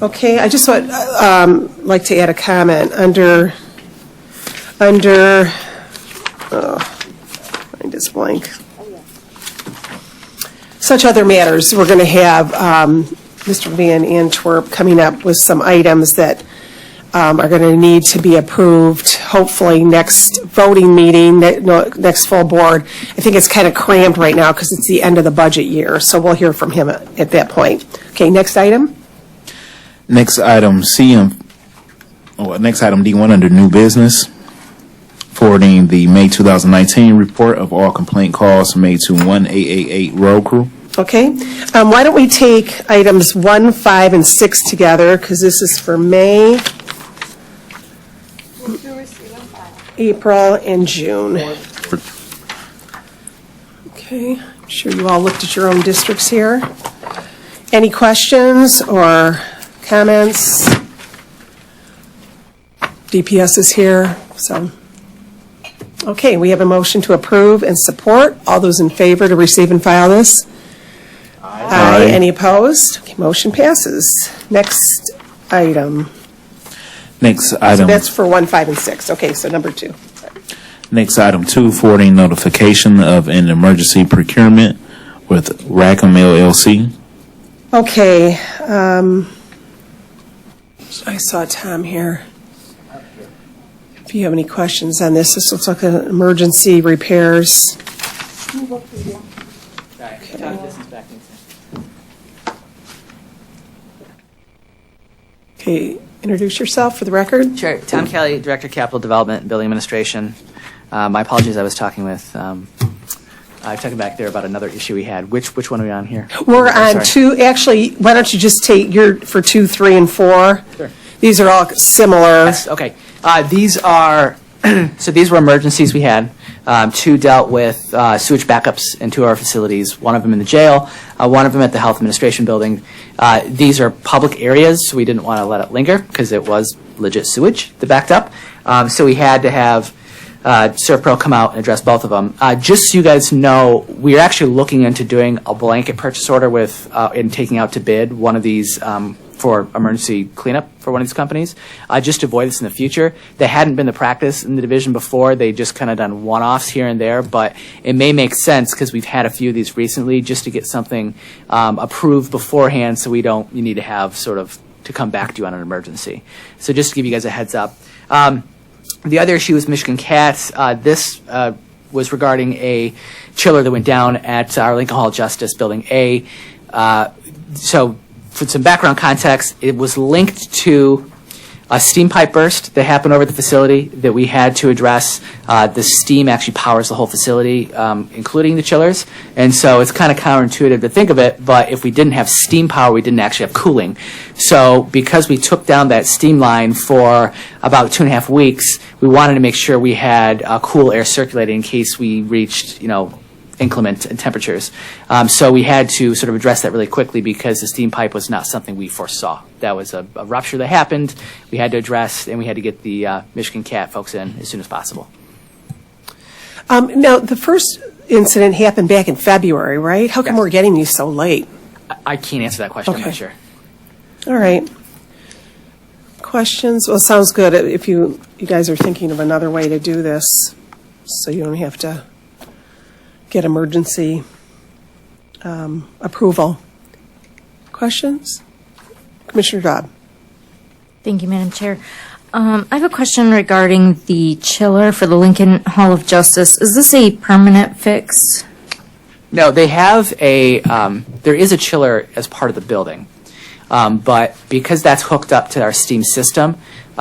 Okay, I just would like to add a comment under, I just blank. Such other matters, we're going to have Mr. Van Antwerp coming up with some items that are going to need to be approved, hopefully next voting meeting, next full board. I think it's kind of cramped right now because it's the end of the budget year, so we'll hear from him at that point. Okay, next item. Next item next item D1 under new business, forwarding the May 2019 report of all complaint calls made to 1888 Road Crew. Okay, why don't we take items 1, 5, and 6 together, because this is for May, April, and June. Okay, I'm sure you all looked at your own districts here. Any questions or comments? DPS is here, so. Okay, we have a motion to approve and support. All those in favor to receive and file this? Aye. Any opposed? Okay, motion passes. Next item. Next item. So that's for 1, 5, and 6. Okay, so number 2. Next item 2, forwarding notification of an emergency procurement with Rackham LLC. Okay, I saw Tom here. If you have any questions on this looks like an emergency repairs. Okay, introduce yourself for the record. Sure. Tom Kelly, Director of Capital Development and Building Administration. My apologies, I was talking with, I was talking back there about another issue we had. Which one are we on here? We're on 2, actually, why don't you just take your, for 2, 3, and 4? Sure. These are all similar. Yes, okay. These are, so these were emergencies we had. 2 dealt with sewage backups in 2 of our facilities, one of them in the jail, one of them at the Health Administration Building. These are public areas, so we didn't want to let it linger because it was legit sewage that backed up. So we had to have Servpro come out and address both of them. Just so you guys know, we're actually looking into doing a blanket purchase order with and taking out to bid one of these for emergency cleanup for one of these companies, just to avoid this in the future. That hadn't been the practice in the division before. They just kind of done one-offs here and there, but it may make sense because we've had a few of these recently just to get something approved beforehand so you need to have sort of to come back to you on an emergency. So just to give you guys a heads up. The other issue is Michigan Cats. This was regarding a chiller that went down at our Lincoln Hall Justice Building A. So for some background context, it was linked to a steam pipe burst that happened over at the facility that we had to address. The steam actually powers the whole facility, including the chillers. And so it's kind of counterintuitive to think of it, but if we didn't have steam power, we didn't actually have cooling. So because we took down that steam line for about 2.5 weeks, we wanted to make sure we had cool air circulating in case we reached, inclement temperatures. So we had to sort of address that really quickly because the steam pipe was not something we foresaw. That was a rupture that happened. We had to address, and we had to get the Michigan Cat folks in as soon as possible. Now, the first incident happened back in February, right? How come we're getting these so late? I can't answer that question. Okay. I'm not sure. All right. Questions? Well, sounds good if you guys are thinking of another way to do this so you don't have to get emergency approval. Questions? Commissioner Dodd. Thank you, Madam Chair. I have a question regarding the chiller for the Lincoln Hall of Justice. Is this a permanent fix? No, they have there is a chiller as part of the building. But because that's hooked up to our steam system,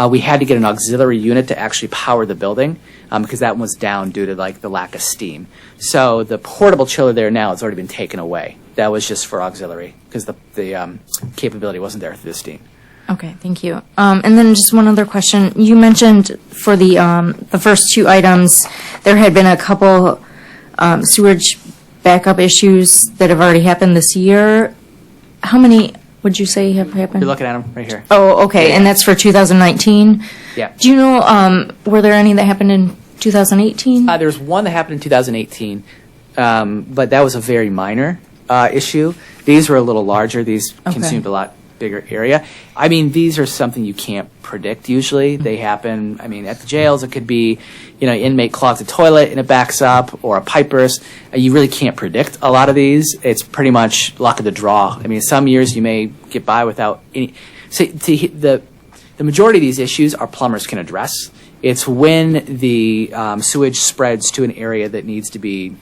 we had to get an auxiliary unit to actually power the building because that one was down due to the lack of steam. So the portable chiller there now has already been taken away. That was just for auxiliary because the capability wasn't there through the steam. Okay, thank you. And then just one other question. You mentioned for the first 2 items, there had been a couple sewage backup issues that have already happened this year. How many would you say have happened? You're looking at them right here. Oh, okay, and that's for 2019? Yeah. Do you know, were there any that happened in 2018? There's one that happened in 2018, but that was a very minor issue. These were a little larger. These consumed a lot bigger area. I mean, these are something you can't predict usually. They happen, I mean, at the jails, it could be, inmate clogs a toilet and it backs up, or a pipe burst. You really can't predict a lot of these. It's pretty much luck of the draw. I mean, some years you may get by without any. So the majority of these issues our plumbers can address. It's when the sewage spreads to an area that needs to be,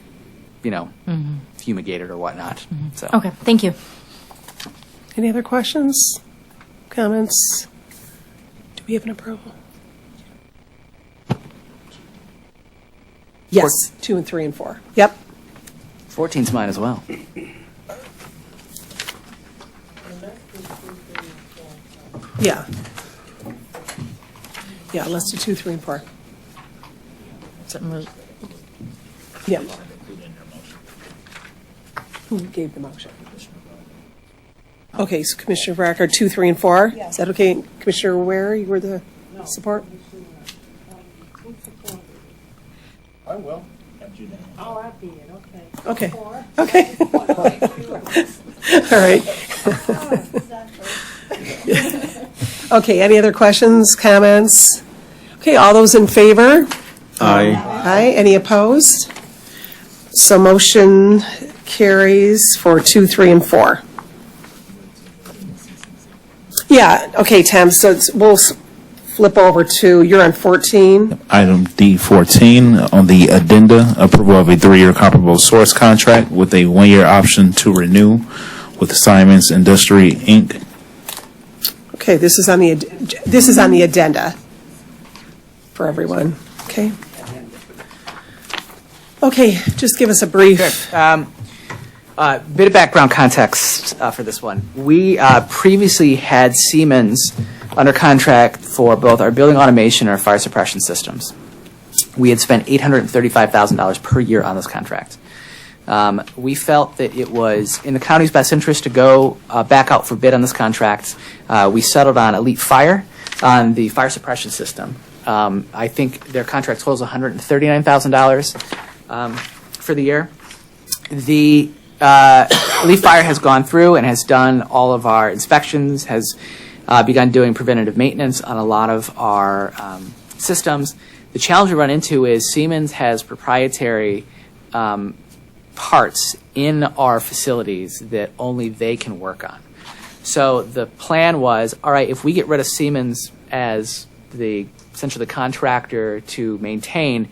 fumigated or whatnot. So. Okay, thank you. Any other questions, comments? Do we have an approval? Yes, 2 and 3 and 4. Yep. 14's mine as well. Yeah. Yeah, let's do 2, 3, and 4. Yeah. Who gave the motion? Okay, so Commissioner Bracker, 2, 3, and 4? Is that okay? Commissioner Ware, you were the support? I will. Oh, I'll be it, Okay. okay. Okay. All right. Okay, any other questions, comments? Okay, all those in favor? Aye. Aye. Any opposed? So motion carries for 2, 3, and 4. Yeah, okay, Tim, so we'll flip over to, you're on 14. Item D14 on the addenda, approval of a 3-year comparable source contract with a 1-year option to renew with Simons Industry, Inc. Okay, this is on the addenda for everyone, okay? Okay, just give us a brief. Bit of background context for this one. We previously had Siemens under contract for both our building automation and our fire suppression systems. We had spent $835,000 per year on this contract. We felt that it was in the county's best interest to go back out for bid on this contract. We settled on Elite Fire on the fire suppression system. I think their contract totals $139,000 for the year. The Elite Fire has gone through and has done all of our inspections, has begun doing preventative maintenance on a lot of our systems. The challenge we run into is Siemens has proprietary parts in our facilities that only they can work on. So the plan was, all right, if we get rid of Siemens as essentially the contractor to maintain,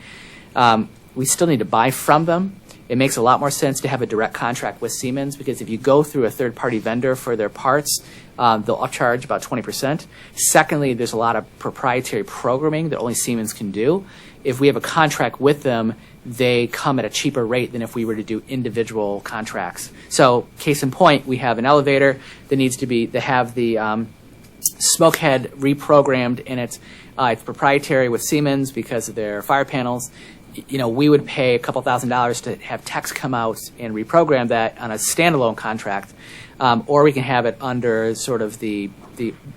we still need to buy from them. It makes a lot more sense to have a direct contract with Siemens, because if you go through a third-party vendor for their parts, they'll upcharge about 20%. Secondly, there's a lot of proprietary programming that only Siemens can do. If we have a contract with them, they come at a cheaper rate than if we were to do individual contracts. So, case in point, we have an elevator that have the smoke head reprogrammed in it. It's proprietary with Siemens because of their fire panels. We would pay a couple $1,000s to have techs come out and reprogram that on a standalone contract, or we can have it under sort of the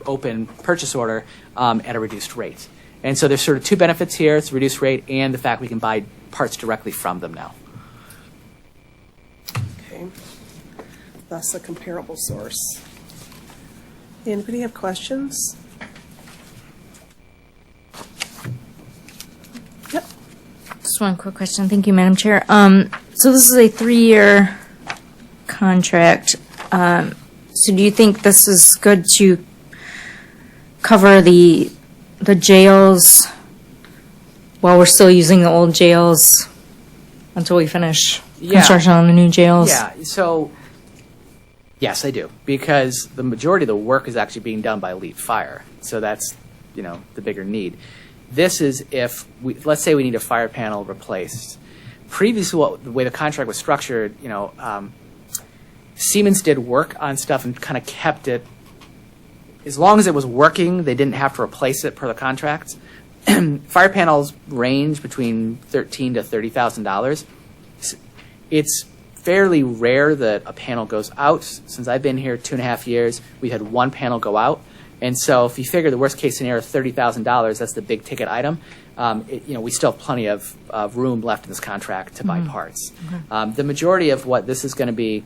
open purchase order at a reduced rate. And so there's sort of two benefits here. It's a reduced rate and the fact we can buy parts directly from them now. Okay. That's a comparable source. Anybody have questions? Yep. Just one quick question. Thank you, Madam Chair. So this is a 3-year contract. So do you think this is good to cover the jails while we're still using the old jails until we finish construction on the new jails? Yeah, so yes, I do, because the majority of the work is actually being done by Elite Fire. So that's, the bigger need. This is if let's say we need a fire panel replaced. Previously, the way the contract was structured, Siemens did work on stuff and kind of kept it. As long as it was working, they didn't have to replace it per the contract. Fire panels range between $13,000 to $30,000. It's fairly rare that a panel goes out. Since I've been here 2.5 years, we've had one panel go out. And so if you figure the worst case scenario is $30,000, that's the big ticket item. We still have plenty of room left in this contract to buy parts. The majority of what this is going to be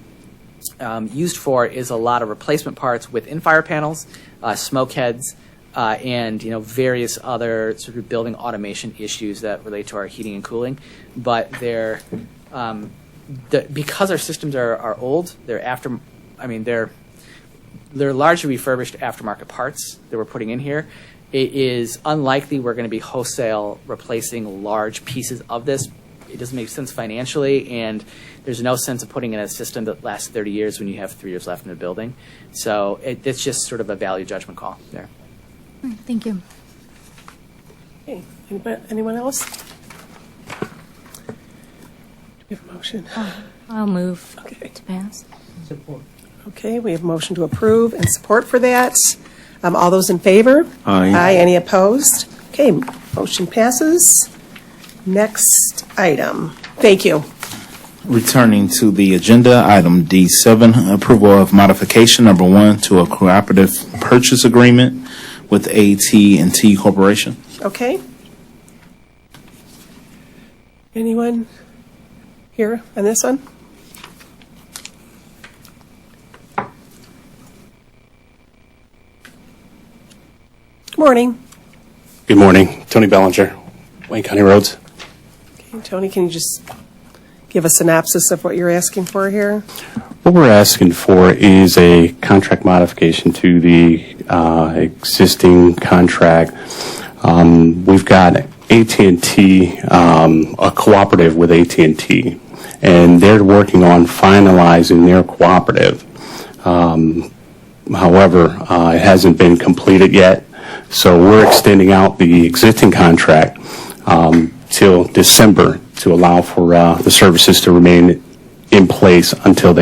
used for is a lot of replacement parts within fire panels, smoke heads, and various other sort of building automation issues that relate to our heating and cooling. But they're because our systems are old, they're largely refurbished aftermarket parts that we're putting in here. It is unlikely we're going to be wholesale replacing large pieces of this. It doesn't make sense financially, and there's no sense of putting in a system that lasts 30 years when you have 3 years left in the building. So it's just sort of a value judgment call there. Thank you. Okay, anyone else? Do we have a motion? I'll move Okay. to pass. Support. Okay, we have a motion to approve and support for that. All those in favor? Aye. Aye, any opposed? Okay, motion passes. Next item. Thank you. Returning to the agenda, item D7, approval of modification number 1 to a cooperative purchase agreement with AT&T Corporation. Okay. Anyone here on this one? Good morning. Good morning. Tony Bellinger, Wayne County Roads. Okay, Tony, can you just give a synopsis of what you're asking for here? What we're asking for is a contract modification to the existing contract. We've got AT&T, a cooperative with AT&T, and they're working on finalizing their cooperative. However, it hasn't been completed yet, so we're extending out the existing contract till December to allow for the services to remain in place until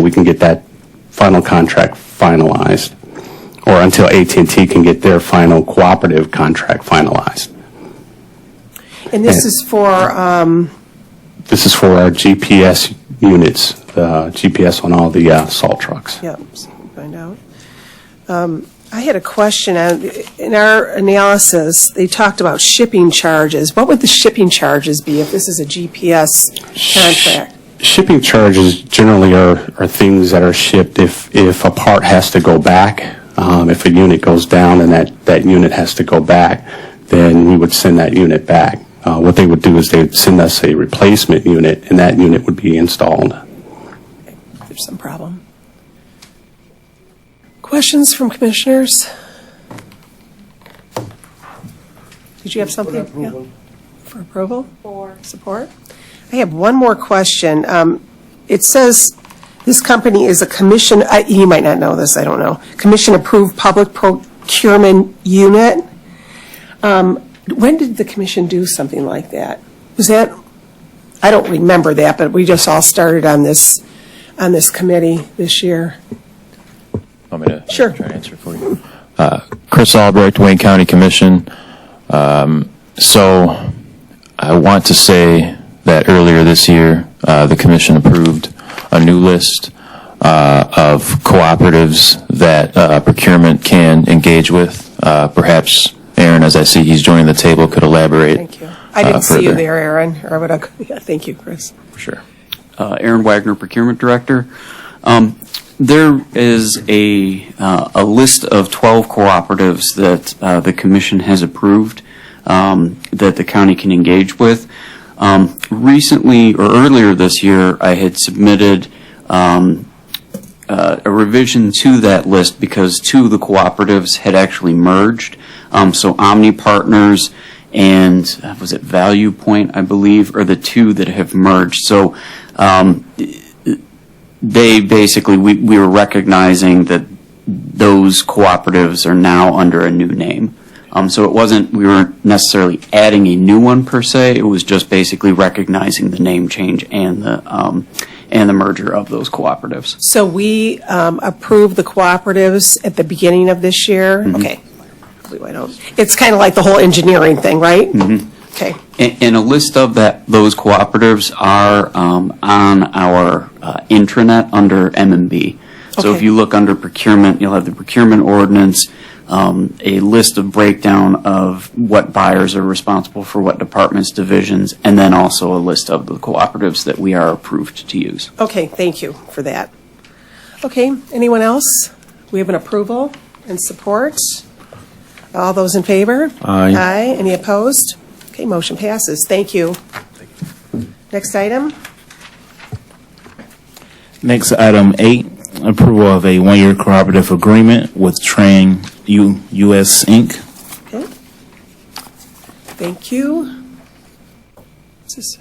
we can get that final contract finalized, or until AT&T can get their final cooperative contract finalized. And this is for, This is for our GPS units, the GPS on all the salt trucks. yep, find out. I had a question. In our analysis, they talked about shipping charges. What would the shipping charges be if this is a GPS contract? Shipping charges generally are things that are shipped if a part has to go back. If a unit goes down and that unit has to go back, then we would send that unit back. What they would do is they would send us a replacement unit, and that unit would be installed. There's some problem. Questions from commissioners? Did you have something? Yeah. For approval? For. Support? I have one more question. It says this company is a commission, you might not know this, I don't know, commission-approved public procurement unit. When did the commission do something like that? Was that, I don't remember that, but we just all started on this committee this year. Want me to Sure. try to answer for you? Chris Albrecht, Wayne County Commission. So I want to say that earlier this year, the commission approved a new list of cooperatives that procurement can engage with. Perhaps Aaron, as I see he's joining the table, could elaborate. Thank you. I didn't see you further. there, Aaron. Or would I, yeah, thank you, Chris. For sure. Aaron Wagner, Procurement Director. There is a list of 12 cooperatives that the Commission has approved that the county can engage with. Recently, or earlier this year, I had submitted a revision to that list because 2 of the cooperatives had actually merged. So Omni Partners and, was it Value Point, I believe, are the 2 that have merged. So they basically, we were recognizing that those cooperatives are now under a new name. So it wasn't, we weren't necessarily adding a new one per se, it was just basically recognizing the name change and the merger of those cooperatives. So we approved the cooperatives at the beginning of this year? Mm-hmm. Okay. I don't, it's kind of like the whole engineering thing, right? Mm-hmm. Okay. And a list of those cooperatives are on our intranet under M&B. So if Okay. you look under procurement, you'll have the procurement ordinance, a list of breakdown of what buyers are responsible for what departments, divisions, and then also a list of the cooperatives that we are approved to use. Okay, thank you for that. Okay, anyone else? We have an approval and support. All those in favor? Aye. Aye. Any opposed? Okay, motion passes. Thank you. Next item? Next, item 8, approval of a one-year cooperative agreement with Train US Inc. Okay. Thank you. What's this?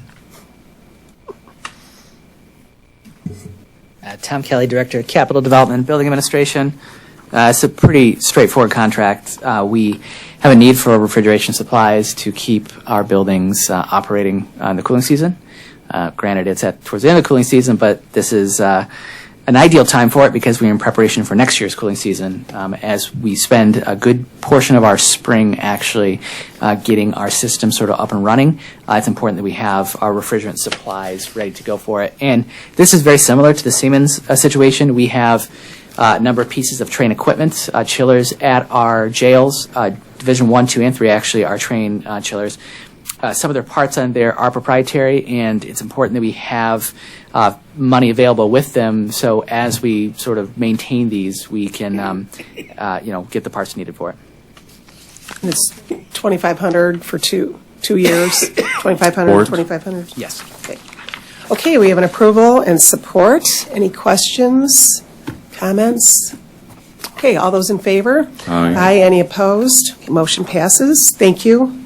Tom Kelly, Director of Capital Development and Building Administration. It's a pretty straightforward contract. We have a need for refrigeration supplies to keep our buildings operating in the cooling season. Granted, it's towards the end of the cooling season, but this is an ideal time for it because we're in preparation for next year's cooling season. As we spend a good portion of our spring actually getting our system sort of up and running, it's important that we have our refrigerant supplies ready to go for it. And this is very similar to the Siemens situation. We have a number of pieces of Train equipment, chillers at our jails. Division 1, 2, and 3 actually are Train chillers. Some of their parts on there are proprietary, and it's important that we have money available with them. So as we sort of maintain these, we can, get the parts needed for it. And it's $2,500 for two years. $2,500, $2,500. Yes. Okay. Okay, we have an approval and support. Any questions, comments? Okay, all those in favor? Aye. Aye. Any opposed? Motion passes. Thank you.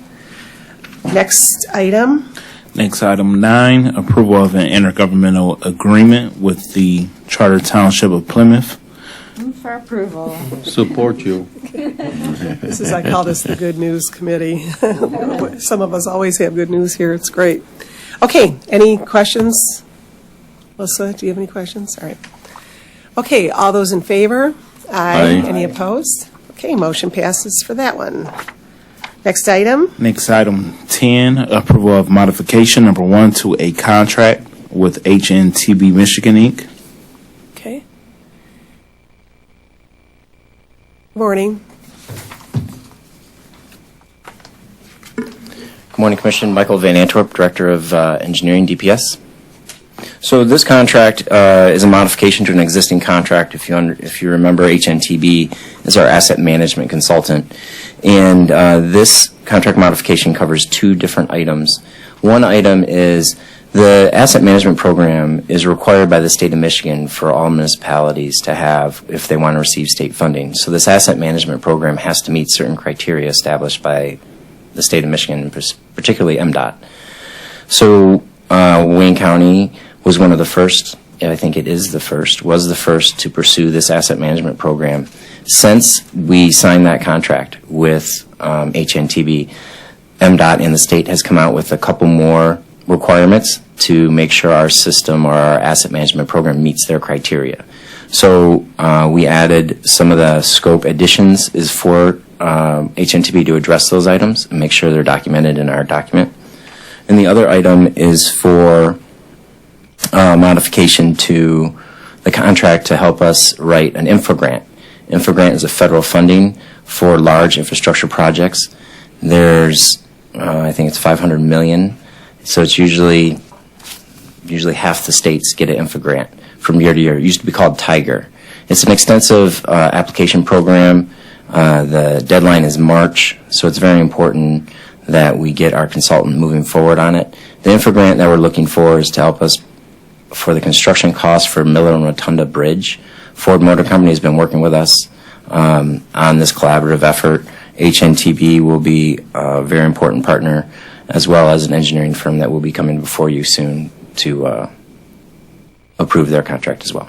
Next item. Next, item 9, approval of an intergovernmental agreement with the Charter Township of Plymouth. Move for approval. Support you. I call this the Good News Committee. Some of us always have good news here. It's great. Okay, any questions? Melissa, do you have any questions? All right. Okay, all those in favor? Aye. Any opposed? Okay, motion passes for that one. Next item. Next, item 10, approval of modification number 1 to a contract with HNTB Michigan Inc. Okay. Morning. Good morning, Commission. Michael Van Antwerp, Director of Engineering, DPS. So this contract is a modification to an existing contract. If you remember, HNTB is our asset management consultant. And this contract modification covers 2 different items. One item is the asset management program is required by the state of Michigan for all municipalities to have if they want to receive state funding. So this asset management program has to meet certain criteria established by the state of Michigan, particularly MDOT. So Wayne County was one of the first, I think it is the first, was the first to pursue this asset management program. Since we signed that contract with HNTB, MDOT and the state has come out with a couple more requirements to make sure our system or our asset management program meets their criteria. So we added some of the scope additions is for HNTB to address those items and make sure they're documented in our document. And the other item is for modification to the contract to help us write an InfraGrant. InfraGrant is a federal funding for large infrastructure projects. There's, I think it's $500 million. So it's usually half the states get an InfraGrant from year to year. It used to be called Tiger. It's an extensive application program. The deadline is March, so it's very important that we get our consultant moving forward on it. The InfraGrant that we're looking for is to help us for the construction costs for Miller and Rotunda Bridge. Ford Motor Company has been working with us on this collaborative effort. HNTB will be a very important partner, as well as an engineering firm that will be coming before you soon to approve their contract as well.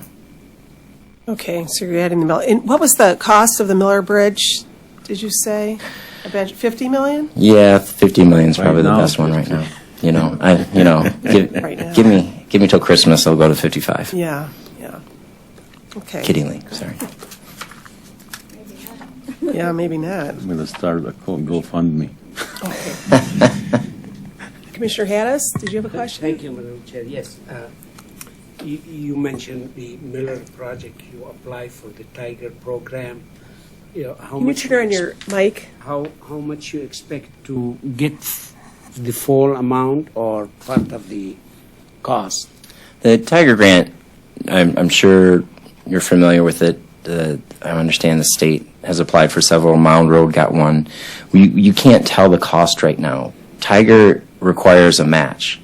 Okay, so you're adding the Miller. And what was the cost of the Miller Bridge, did you say? I bet $50 million? Yeah, $50 million is probably Right the now, best one right 50. now. Right now. Give me till Christmas, I'll go to 55. Yeah. Okay. Kiddingly, sorry. Yeah, maybe not. I'm going to start a GoFundMe. Commissioner Haddis, did you have a question? Thank you, Madam Chair. Yes. You mentioned the Miller project. You applied for the Tiger program. How Can you much turn on your mic? How much you expect to get the full amount or part of the cost? The Tiger Grant, I'm sure you're familiar with it. I understand the state has applied for several. Mound Road got one. You can't tell the cost right now. Tiger requires a match,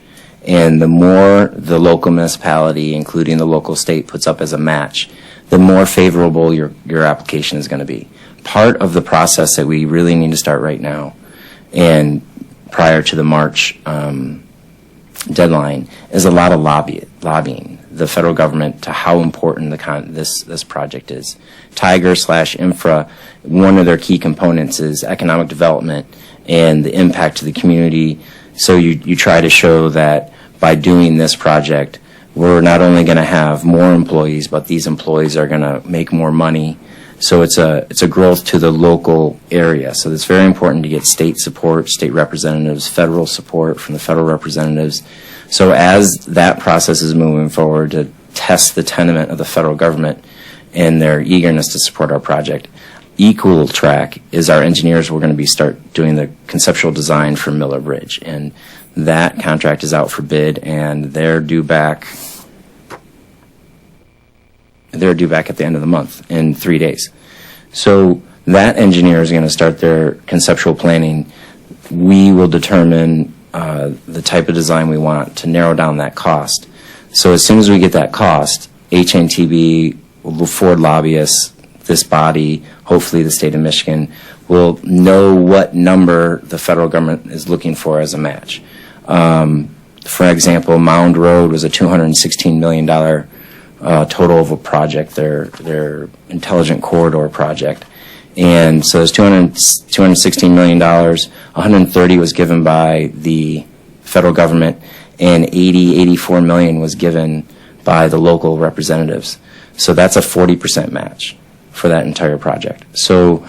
and the more the local municipality, including the local state, puts up as a match, the more favorable your application is going to be. Part of the process that we really need to start right now, and prior to the March deadline, is a lot of lobbying the federal government to how important this project is. Tiger/Infra, one of their key components is economic development and the impact to the community. So you try to show that by doing this project, we're not only going to have more employees, but these employees are going to make more money. So it's a growth to the local area. So it's very important to get state support, state representatives, federal support from the federal representatives. So as that process is moving forward to test the tenement of the federal government and their eagerness to support our project, equal track is our engineers. We're going to start doing the conceptual design for Miller Bridge, and that contract is out for bid, and they're due back at the end of the month in 3 days. So that engineer is going to start their conceptual planning. We will determine the type of design we want to narrow down that cost. So as soon as we get that cost, HNTB, Ford lobbyists, this body, hopefully the state of Michigan, will know what number the federal government is looking for as a match. For example, Mound Road was a $216 million total of a project, their intelligent corridor project. And so there's $216 million, 130 was given by the federal government, and 84 million was given by the local representatives. So that's a 40% match for that entire project. So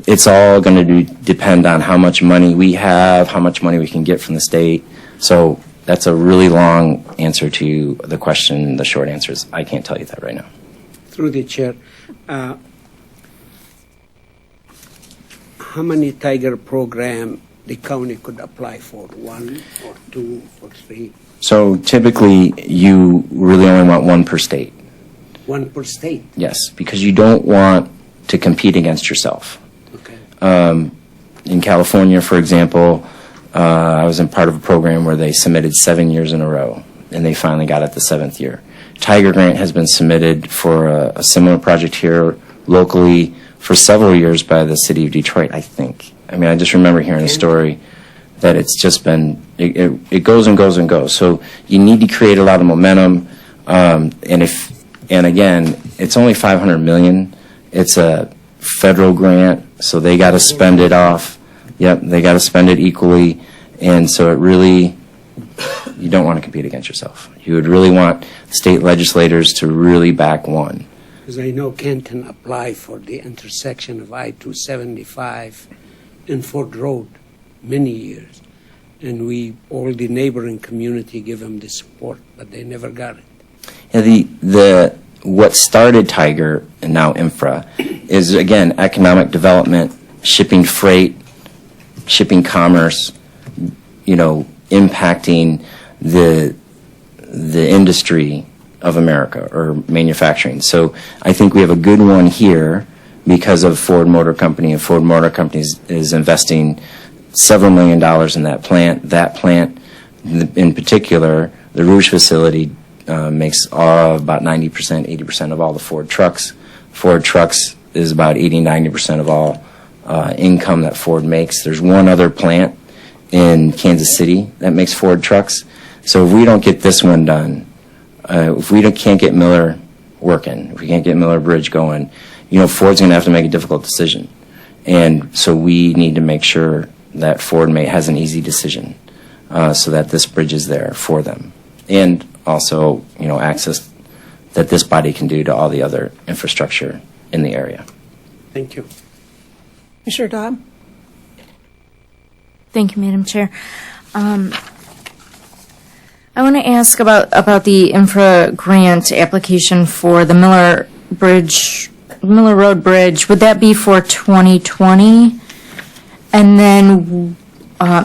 it's all going to depend on how much money we have, how much money we can get from the state. So that's a really long answer to the question. The short answer is I can't tell you that right now. Through the chair, how many Tiger program the county could apply for? 1 or 2 or 3? So typically you really only want one per state. 1 per state? Yes, because you don't want to compete against yourself. Okay. In California, for example, I was in part of a program where they submitted 7 years in a row, and they finally got it the 7th year. Tiger Grant has been submitted for a similar project here locally for several years by the city of Detroit, I think. I mean, I just remember hearing a story that it's just been, it goes and goes and goes. So you need to create a lot of momentum, and again, it's only $500 million. It's a federal grant, so they got to spend it off. Yep, they got to spend it equally, and so it really, you don't want to compete against yourself. You would really want state legislators to really back one. Because I know Kenton applied for the intersection of I-275 and Ford Road many years, and all the neighboring community give them the support, but they never got it. Yeah, what started Tiger and now Infra is, again, economic development, shipping freight, shipping commerce, impacting the industry of America or manufacturing. So I think we have a good one here because of Ford Motor Company, and Ford Motor Company is investing several $1 million in that plant. That plant, in particular, the Rouge facility, makes about 90%, 80% of all the Ford trucks. Ford trucks is about 80-90% of all income that Ford makes. There's one other plant in Kansas City that makes Ford trucks. So if we don't get this one done, if we can't get Miller working, if we can't get Miller Bridge going, Ford's going to have to make a difficult decision. And so we need to make sure that Ford has an easy decision so that this bridge is there for them. And also, access that this body can do to all the other infrastructure in the area. Thank you. Commissioner Dodd? Thank you, Madam Chair. I want to ask about the infra grant application for the Miller Road Bridge. Would that be for 2020? And then,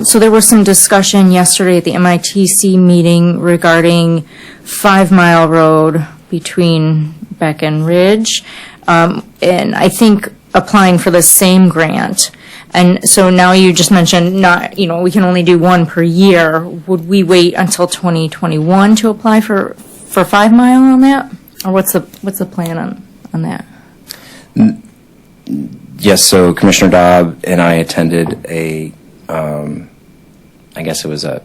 so there was some discussion yesterday at the MITC meeting regarding 5 Mile Road between Breckenridge, and I think applying for the same grant. And so now you just mentioned not, we can only do one per year. Would we wait until 2021 to apply for 5 Mile on that? Or what's the plan on that? Yes, so Commissioner Dobb and I attended I guess it was a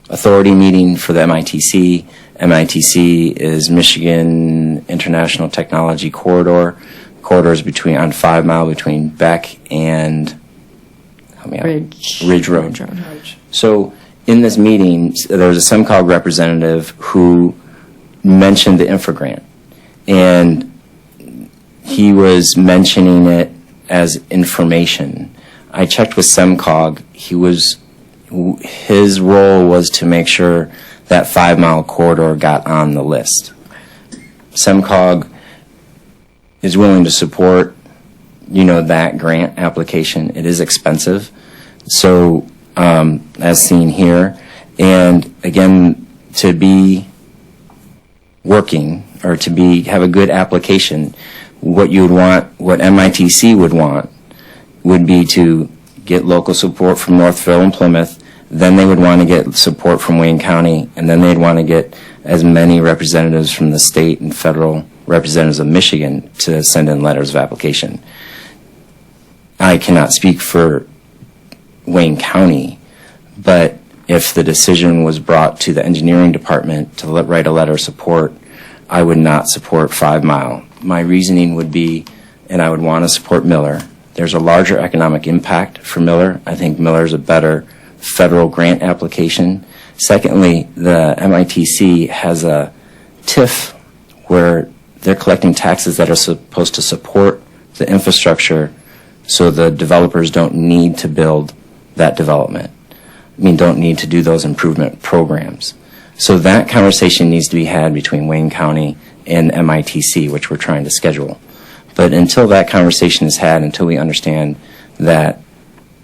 authority meeting for the MITC. MITC is Michigan International Technology Corridor. Corridor is on 5 Mile between Beck and Ridge Road. So in this meeting, there was a SEMCOG representative who mentioned the infra grant, and he was mentioning it as information. I checked with SEMCOG. His role was to make sure that 5 Mile corridor got on the list. SEMCOG is willing to support, that grant application. It is expensive. So, as seen here, and again, to be working or to have a good application, what you would want, what MITC would want, would be to get local support from Northville and Plymouth. Then they would want to get support from Wayne County, and then they'd want to get as many representatives from the state and federal representatives of Michigan to send in letters of application. I cannot speak for Wayne County, but if the decision was brought to the engineering department to write a letter of support, I would not support 5 Mile. My reasoning would be, and I would want to support Miller. There's a larger economic impact for Miller. I think Miller is a better federal grant application. Secondly, the MITC has a TIF where they're collecting taxes that are supposed to support the infrastructure so the developers don't need to build that development. Don't need to do those improvement programs. So that conversation needs to be had between Wayne County and MITC, which we're trying to schedule. But until that conversation is had, until we understand that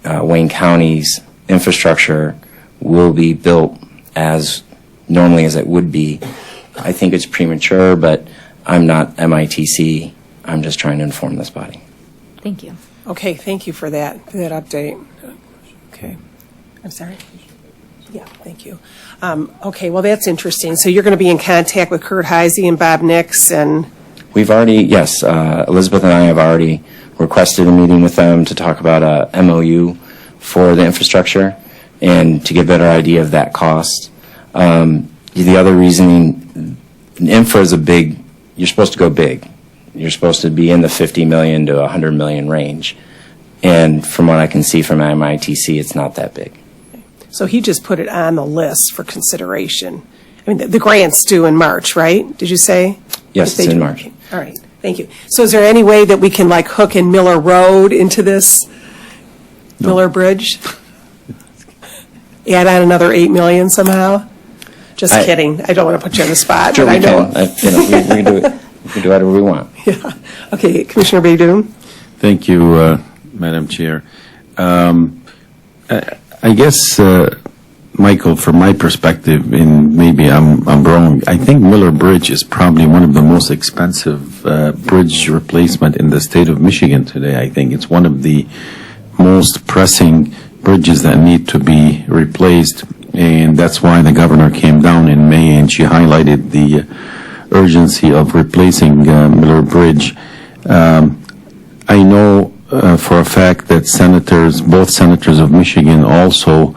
Wayne County's infrastructure will be built as normally as it would be, I think it's premature, but I'm not MITC. I'm just trying to inform this body. Thank you. Okay, thank you for that update. Okay. I'm sorry? Yeah, thank you. Okay, well, that's interesting. So you're going to be in contact with Kurt Heisey and Bob Nix, and... We've already, yes, Elizabeth and I have already requested a meeting with them to talk about a MOU for the infrastructure and to get a better idea of that cost. The other reasoning, infra is you're supposed to go big. You're supposed to be in the 50 million to 100 million range. And from what I can see from MITC, it's not that big. So he just put it on the list for consideration. I mean, the grant's due in March, right? Did you say? Yes, it's in March. All right, thank you. So is there any way that we can hook in Miller Road into this Miller Bridge? Add on another 8 million somehow? Just kidding. I don't want to put you on the spot. Sure, but we I know. can. We can do it. We can do whatever we want. Yeah. Okay, Commissioner Baidoon? Thank you, Madam Chair. I guess, Michael, from my perspective, and maybe I'm wrong, I think Miller Bridge is probably one of the most expensive bridge replacement in the state of Michigan today. I think it's one of the most pressing bridges that need to be replaced, and that's why the governor came down in May and she highlighted the urgency of replacing Miller Bridge. I know for a fact that both senators of Michigan also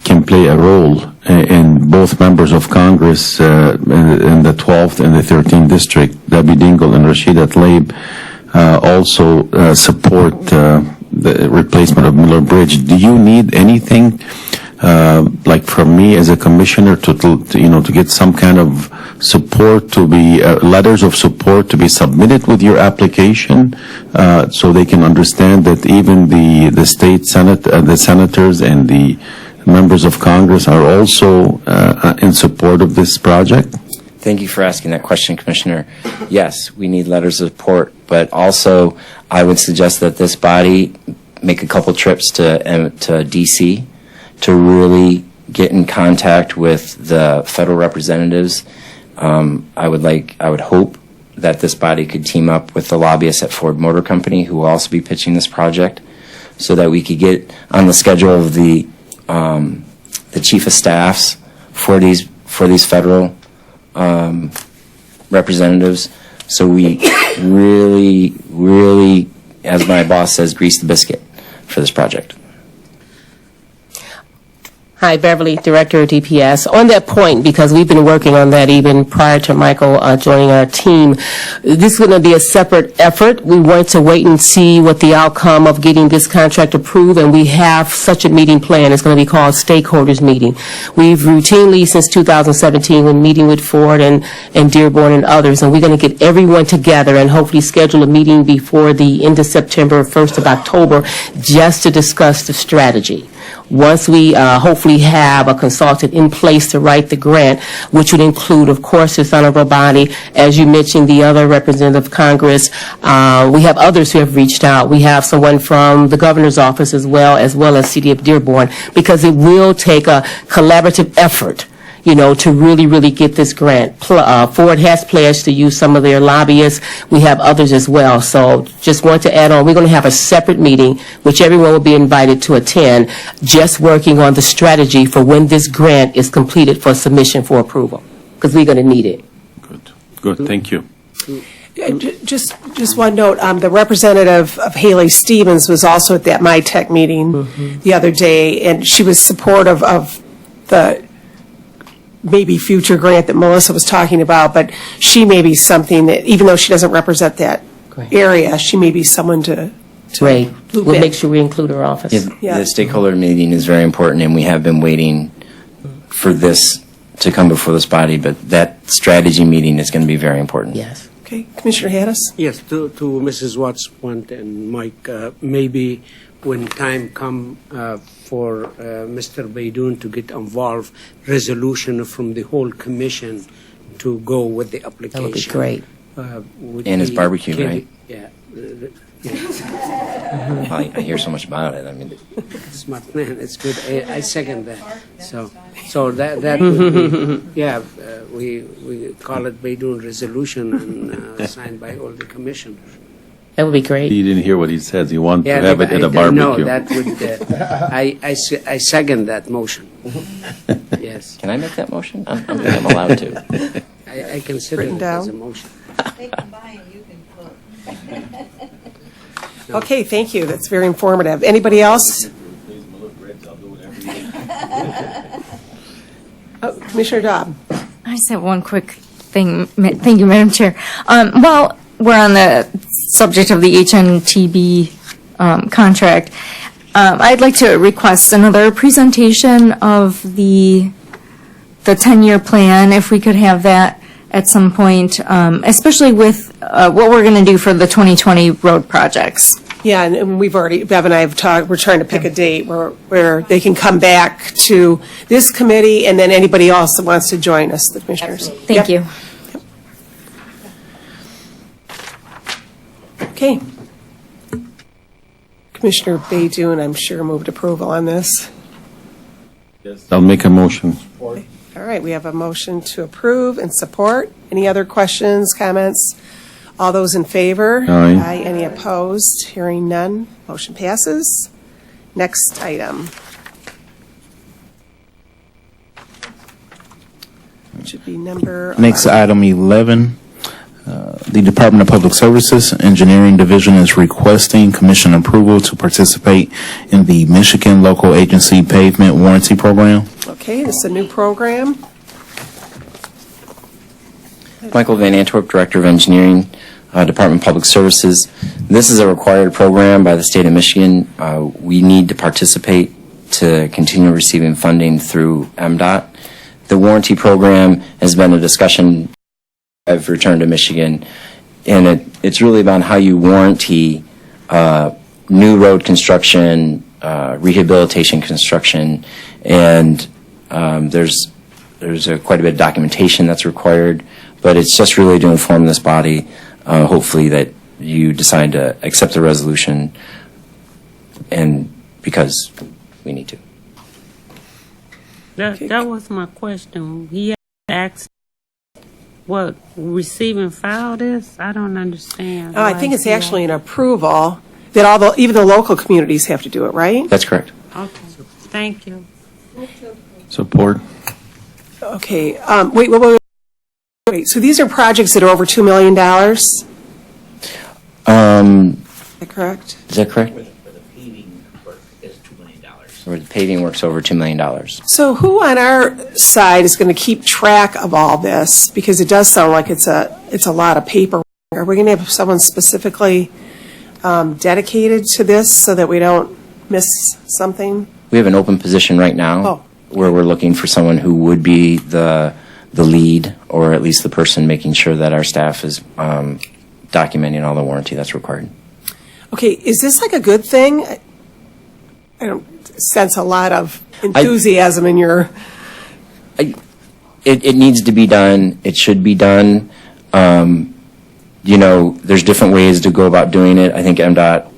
can play a role, and both members of Congress in the 12th and the 13th district, Debbie Dingell and Rashida Tlaib, also support the replacement of Miller Bridge. Do you need anything from me as a commissioner to get some kind of support, to be letters of support to be submitted with your application, so they can understand that even the state senate, the senators and the members of Congress are also in support of this project? Thank you for asking that question, Commissioner. Yes, we need letters of support, but also I would suggest that this body make a couple trips to D.C. to really get in contact with the federal representatives I would hope that this body could team up with the lobbyists at Ford Motor Company, who will also be pitching this project, so that we could get on the schedule of the chief of staffs for these federal representatives. So we really, as my boss says, grease the biscuit for this project. Hi, Beverly, Director of DPS. On that point, because we've been working on that even prior to Michael joining our team, this is going to be a separate effort. We want to wait and see what the outcome of getting this contract approved, and we have such a meeting planned. It's going to be called Stakeholders Meeting. We've routinely, since 2017, been meeting with Ford and Dearborn and others, and we're going to get everyone together and hopefully schedule a meeting before the end of September, 1st of October, just to discuss the strategy. Once we hopefully have a consultant in place to write the grant, which would include, of course, this honorable body, as you mentioned, the other representative of Congress. We have others who have reached out. We have someone from the governor's office as well as City of Dearborn, because it will take a collaborative effort, to really get this grant. Ford has pledged to use some of their lobbyists. We have others as well. So just want to add on, we're going to have a separate meeting, which everyone will be invited to attend, just working on the strategy for when this grant is completed for submission for approval, because we're going to need it. Good, thank you. Just one note, the representative of Haley Stevens was also at that MyTech meeting the other day, and she was supportive of the maybe future grant that Melissa was talking about, but she may be something that, even though she doesn't represent that area, she may be someone to Great. loop We'll in. make sure we include our office. Yeah. The stakeholder meeting is very important, and we have been waiting for this to come before this body, but that strategy meeting is going to be very important. Yes. Okay, Commissioner Haddis? Yes, to Mrs. Watts' point, and Mike, maybe when time come for Mr. Baidoon to get involved, resolution from the whole commission to go with the application. That would be great. And it's barbecue, right? Yeah. I hear so much about it. I mean, Smart man, it's good. I second that. So that would be, yeah, we call it Baidoon resolution and signed by all the commissioners. That would be great. You didn't hear what he said. He wanted Yeah, to have it at a No, barbecue. that would, I second that motion. Yes, can I make that motion? I'm allowed to. I consider Written it as a down. motion. They can buy and you can cook. Okay, thank you. That's very informative. Anybody else? Commissioner Dobb? I just have one quick thing. Thank you, Madam Chair. While we're on the subject of the HNTB contract, I'd like to request another presentation of the 10-year plan, if we could have that at some point, especially with what we're going to do for the 2020 road projects. Yeah, and we've already, Bev and I have talked, we're trying to pick a date where they can come back to this committee, and then anybody else that wants to join us, the commissioners. Thank you. Okay. Commissioner Baidoon, I'm sure, moved approval on this. I'll make a motion. All right, we have a motion to approve and support. Any other questions, comments? All those in favor? Aye. Any opposed? Hearing none, motion passes. Next item. It should be number Next 11. item 11, the Department of Public Services Engineering Division is requesting commission approval to participate in the Michigan Local Agency Pavement Warranty Program. Okay, this is a new program. Michael Van Antwerp, Director of Engineering, Department of Public Services. This is a required program by the state of Michigan. We need to participate to continue receiving funding through MDOT. The warranty program has been a discussion. I've returned to Michigan, and it's really about how you warranty new road construction, rehabilitation construction, and there's quite a bit of documentation that's required, but it's just really to inform this body, hopefully, that you decide to accept the resolution, and because we need to. That was my question. He asked what, receive and file this? I don't understand. I think it's actually an approval that even the local communities have to do it, right? That's correct. Okay, thank you. Support. Okay, wait, so these are projects that are over $2 million? Is that correct? Is that correct? Where the paving work's over $2 million. So who on our side is going to keep track of all this? Because it does sound like it's a lot of paperwork. Are we going to have someone specifically dedicated to this so that we don't miss something? We have an open position right now Oh. where we're looking for someone who would be the lead, or at least the person making sure that our staff is documenting all the warranty that's required. Okay, is this like a good thing? I don't sense a lot of enthusiasm in your... It needs to be done. It should be done. There's different ways to go about doing it. I think MDOT,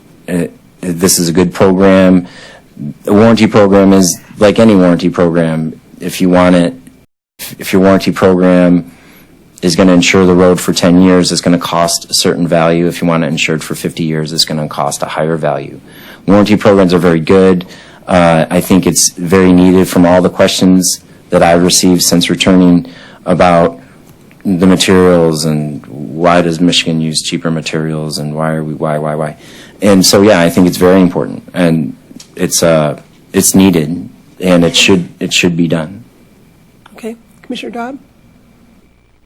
this is a good program. The warranty program is like any warranty program. If you want it, if your warranty program is going to insure the road for 10 years, it's going to cost a certain value. If you want it insured for 50 years, it's going to cost a higher value. Warranty programs are very good. I think it's very needed from all the questions that I've received since returning about the materials and why does Michigan use cheaper materials and why. And so, yeah, I think it's very important, and it's needed, and it should be done. Okay, Commissioner Dodd?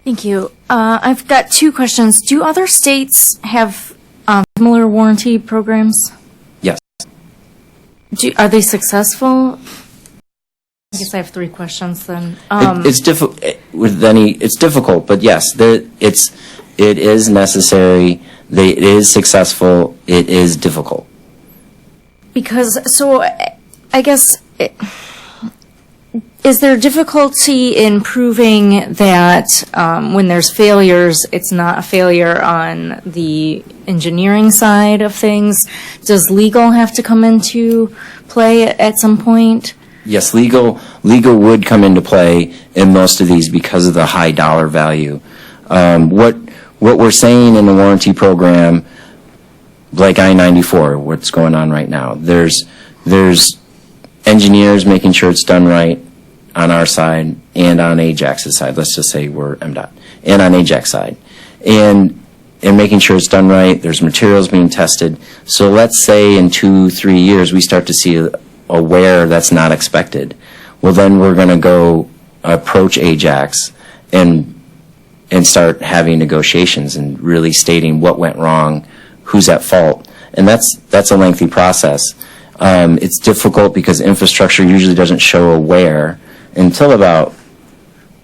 Thank you. I've got two questions. Do other states have similar warranty programs? Yes. Are they successful? I guess I have three questions then. It's difficult It's difficult, but yes, it is necessary. It is successful. It is difficult. I guess, is there difficulty in proving that when there's failures, it's not a failure on the engineering side of things? Does legal have to come into play at some point? Yes, legal would come into play in most of these because of the high dollar value. What we're saying in the warranty program, like I-94, what's going on right now, there's engineers making sure it's done right on our side and on Ajax's side. Let's just say we're MDOT, and on Ajax side, and making sure it's done right. There's materials being tested. So let's say in 2-3 years we start to see a wear that's not expected. Well, then we're going to go approach Ajax and start having negotiations and really stating what went wrong, who's at fault, and that's a lengthy process. It's difficult because infrastructure usually doesn't show a wear until about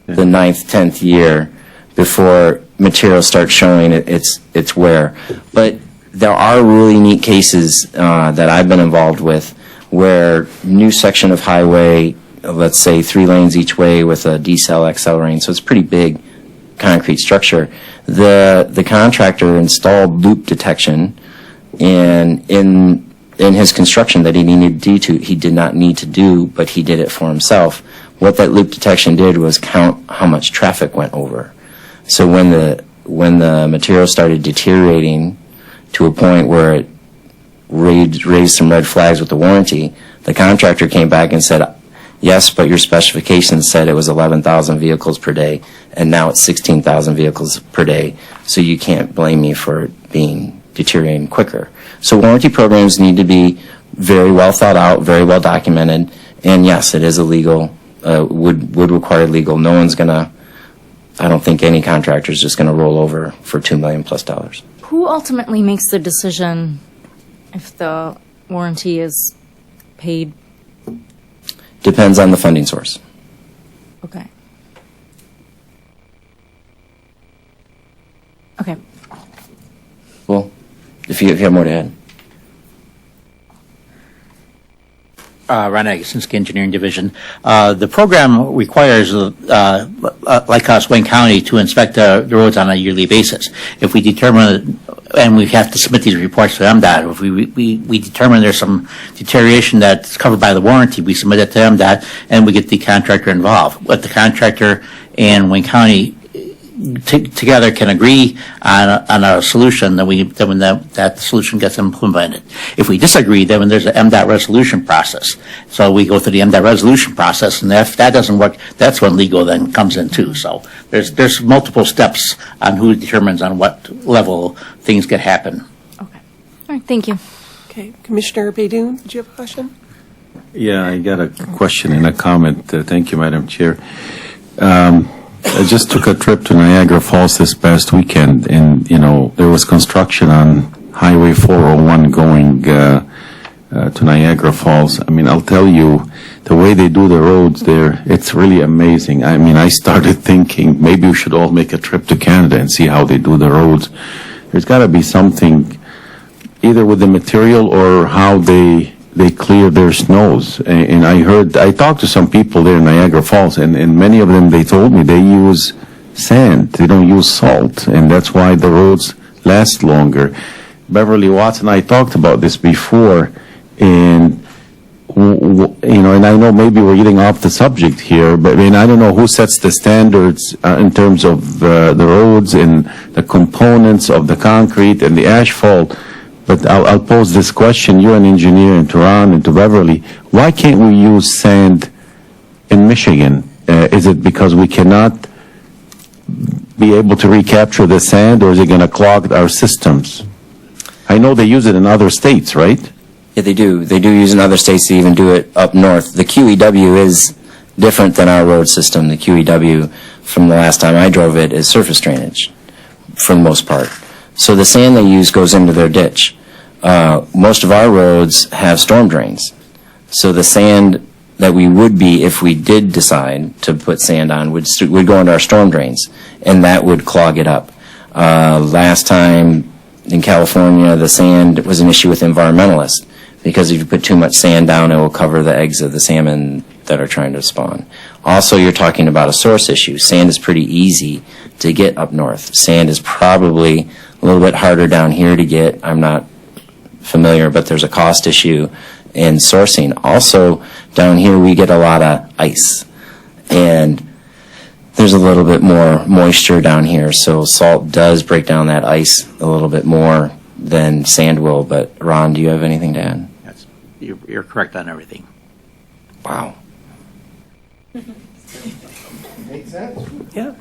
the 9th, 10th year before materials start showing its wear. But there are really neat cases that I've been involved with where new section of highway, let's say 3 lanes each way with a decel accelerating, so it's pretty big concrete structure. The contractor installed loop detection, and in his construction that he did not need to do, but he did it for himself. What that loop detection did was count how much traffic went over. So when the material started deteriorating to a point where it raised some red flags with the warranty, the contractor came back and said, yes, but your specifications said it was 11,000 vehicles per day, and now it's 16,000 vehicles per day, so you can't blame me for it being deteriorating quicker. So warranty programs need to be very well thought out, very well documented, and yes, it is illegal, would require legal. No one's going to, I don't think any contractor is just going to roll over for $2 million plus. Who ultimately makes the decision if the warranty is paid? Depends on the funding source. Okay. Okay. Well, if you have more to add. Ron Agasinski, Engineering Division. The program requires, like us, Wayne County, to inspect the roads on a yearly basis. If we determine, and we have to submit these reports to MDOT, if we determine there's some deterioration that's covered by the warranty, we submit it to MDOT, and we get the contractor involved. But the contractor and Wayne County together can agree on a solution, then that solution gets implemented. If we disagree, then there's an MDOT resolution process. So we go through the MDOT resolution process, and if that doesn't work, that's when legal then comes in too. So there's multiple steps on who determines on what level things can happen. Okay. All right, thank you. Okay, Commissioner Baidoon, did you have a question? Yeah, I got a question and a comment. Thank you, Madam Chair. I just took a trip to Niagara Falls this past weekend, and, there was construction on Highway 401 going to Niagara Falls. I mean, I'll tell you, the way they do the roads there, it's really amazing. I mean, I started thinking maybe we should all make a trip to Canada and see how they do the roads. There's got to be something either with the material or how they clear their snows. And I talked to some people there in Niagara Falls, and many of them, they told me they use sand. They don't use salt, and that's why the roads last longer. Beverly Watts and I talked about this before, and and I know maybe we're getting off the subject here, but I don't know who sets the standards in terms of the roads and the components of the concrete and the asphalt. But I'll pose this question. You're an engineer in Tehran and to Beverly. Why can't we use sand in Michigan? Is it because we cannot be able to recapture the sand, or is it going to clog our systems? I know they use it in other states, right? Yeah, they do. They do use in other states. They even do it up north. The QEW is different than our road system. The QEW, from the last time I drove it, is surface drainage for the most part. So the sand they use goes into their ditch. Most of our roads have storm drains. So the sand that we would be, if we did decide to put sand on, would go into our storm drains, and that would clog it up. Last time in California, the sand was an issue with environmentalists, because if you put too much sand down, it will cover the eggs of the salmon that are trying to spawn. Also, you're talking about a source issue. Sand is pretty easy to get up north. Sand is probably a little bit harder down here to get. I'm not familiar, but there's a cost issue in sourcing. Also, down here we get a lot of ice, and there's a little bit more moisture down here, so salt does break down that ice a little bit more than sand will. But Ron, do you have anything to add? You're correct on everything. Wow. Makes sense. Yeah.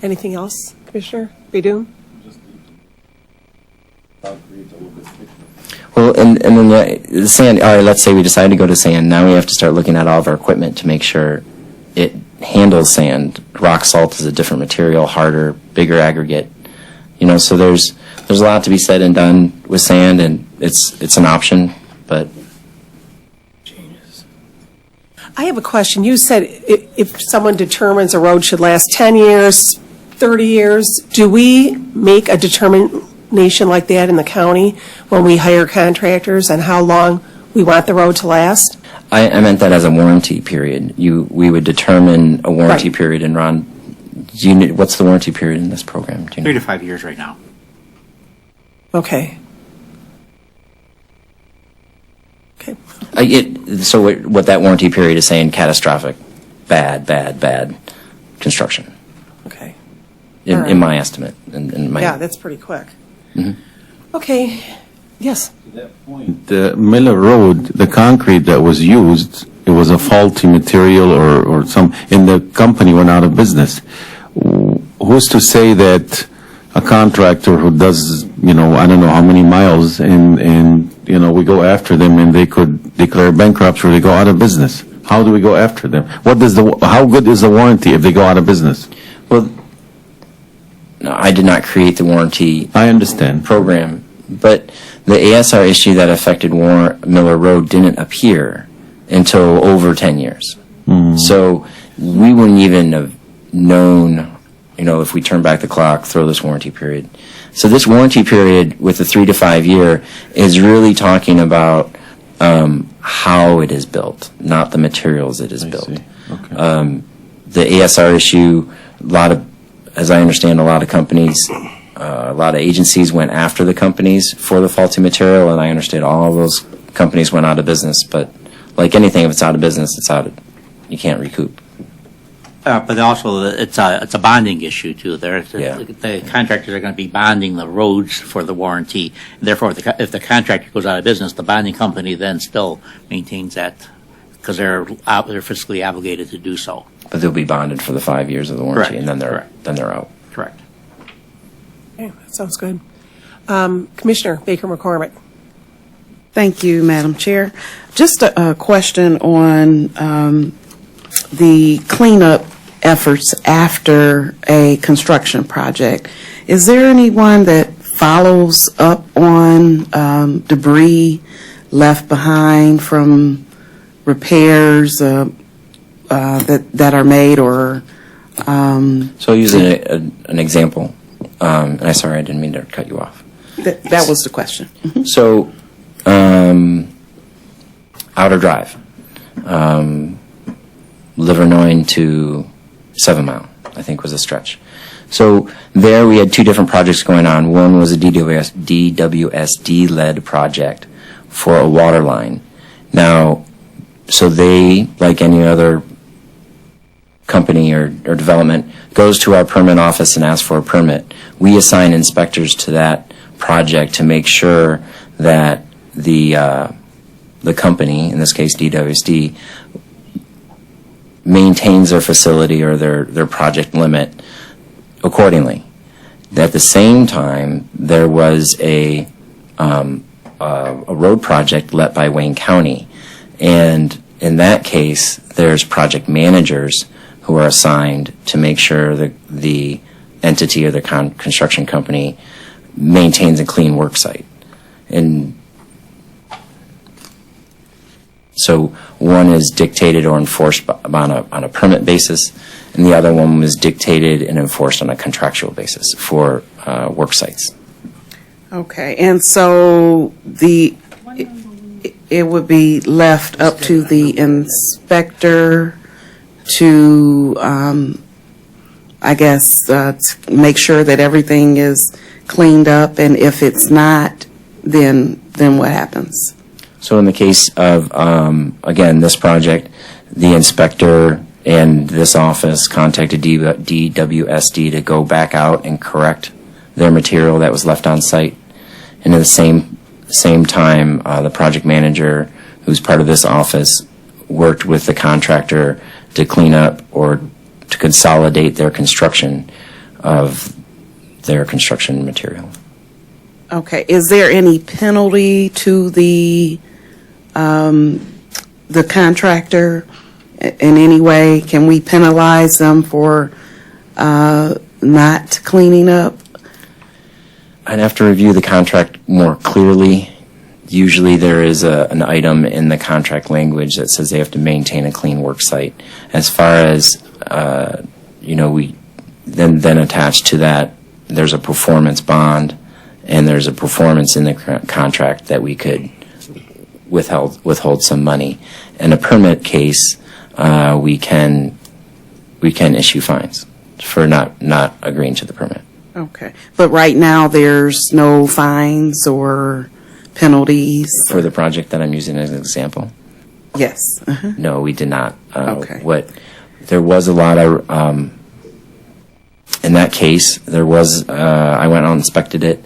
Anything else, Commissioner Baidoon? Well, and then the sand, all right, let's say we decide to go to sand. Now we have to start looking at all of our equipment to make sure it handles sand. Rock salt is a different material, harder, bigger aggregate. So there's a lot to be said and done with sand, and it's an option, but. I have a question. You said if someone determines a road should last 10 years, 30 years, do we make a determination like that in the county when we hire contractors on how long we want the road to last? I meant that as a warranty period. We would determine a warranty Right. period, and Ron, what's the warranty period in this program? Do you know? 3 to 5 years right now. Okay. Okay. So what that warranty period is saying, catastrophic, bad construction, Okay. All right. in my estimate. In my, Yeah, that's pretty quick. Mhm. Okay. Yes. The Miller Road, the concrete that was used, it was a faulty material or and the company went out of business. Who's to say that a contractor who does, I don't know how many miles and we go after them and they could declare bankruptcy or they go out of business? How do we go after them? How good is the warranty if they go out of business? Well, no, I did not create the warranty I understand. program, but the ASR issue that affected Miller Road didn't appear until over 10 years. So we wouldn't even have known, if we turn back the clock, throw this warranty period. So this warranty period with the 3 to 5 year is really talking about how it is built, not the materials it is built. Okay. The ASR issue, as I understand, a lot of companies, a lot of agencies went after the companies for the faulty material, and I understand all of those companies went out of business. But like anything, if it's out of business, you can't recoup. But also, it's a bonding issue too. Yeah. The contractors are going to be bonding the roads for the warranty. Therefore, if the contractor goes out of business, the bonding company then still maintains that because they're fiscally obligated to do so. But they'll be bonded for the 5 years of the warranty, Correct. and then Correct. they're out. Correct. Okay, that sounds good. Commissioner Baker McCormick. Thank you, Madam Chair. Just a question on the cleanup efforts after a construction project. Is there anyone that follows up on debris left behind from repairs that are made, or? So I'll use an example. And I'm sorry, I didn't mean to cut you off. That was the question. So, Outer Drive, Livernois to 7 Mile, I think was a stretch. So there we had two different projects going on. One was a DWSD-led project for a water line. Now, so they, like any other company or development, goes to our permit office and asks for a permit. We assign inspectors to that project to make sure that the company, in this case DWSD, maintains their facility or their project limit accordingly. At the same time, there was a road project let by Wayne County, and in that case, there's project managers who are assigned to make sure that the entity or the construction company maintains a clean work site. And so one is dictated or enforced on a permit basis, and the other one was dictated and enforced on a contractual basis for work sites. Okay, and so it would be left up to the inspector to, I guess, to make sure that everything is cleaned up, and if it's not, then what happens? So in the case of, again, this project, the inspector and this office contacted DWSD to go back out and correct their material that was left on site. And at the same time, the project manager, who's part of this office, worked with the contractor to clean up or to consolidate their construction of their construction material. Okay, is there any penalty to the contractor in any way? Can we penalize them for not cleaning up? I'd have to review the contract more clearly. Usually there is an item in the contract language that says they have to maintain a clean work site. As far as, we then attached to that, there's a performance bond, and there's a performance in the contract that we could withhold some money. In a permit case, we can issue fines for not agreeing to the permit. Okay, but right now there's no fines or penalties? For the project that I'm using as an example? Yes. Uh-huh. No, we did not. Okay. There was a lot of, in that case, I went out and inspected it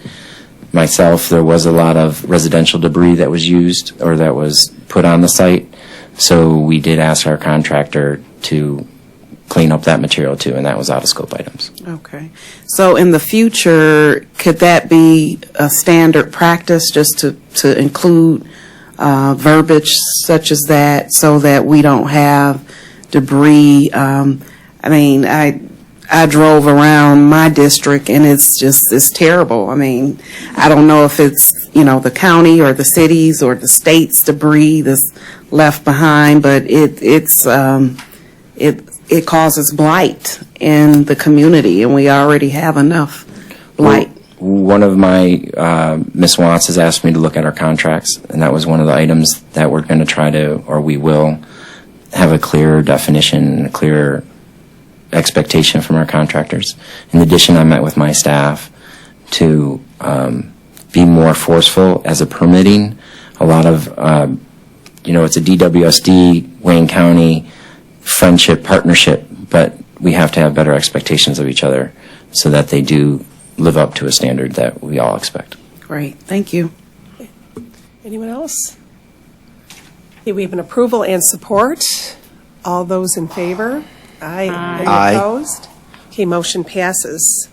myself. There was a lot of residential debris that was used or that was put on the site. So we did ask our contractor to clean up that material too, and that was out of scope items. Okay. So in the future, could that be a standard practice just to include verbiage such as that so that we don't have debris? I drove around my district and it's terrible. I don't know if it's, the county or the cities or the state's debris that's left behind, but it causes blight in the community, and we already have enough blight. One of my, Ms. Watts has asked me to look at our contracts, and that was one of the items that we're going to try to, or we will, have a clearer definition and a clearer expectation from our contractors. In addition, I met with my staff to be more forceful as a permitting. A lot of, it's a DWSD, Wayne County, friendship, partnership, but we have to have better expectations of each other so that they do live up to a standard that we all expect. Great, thank you. Anyone else? Okay, we have an approval and support. All those in favor? Aye. Any Aye. opposed? Okay, motion passes.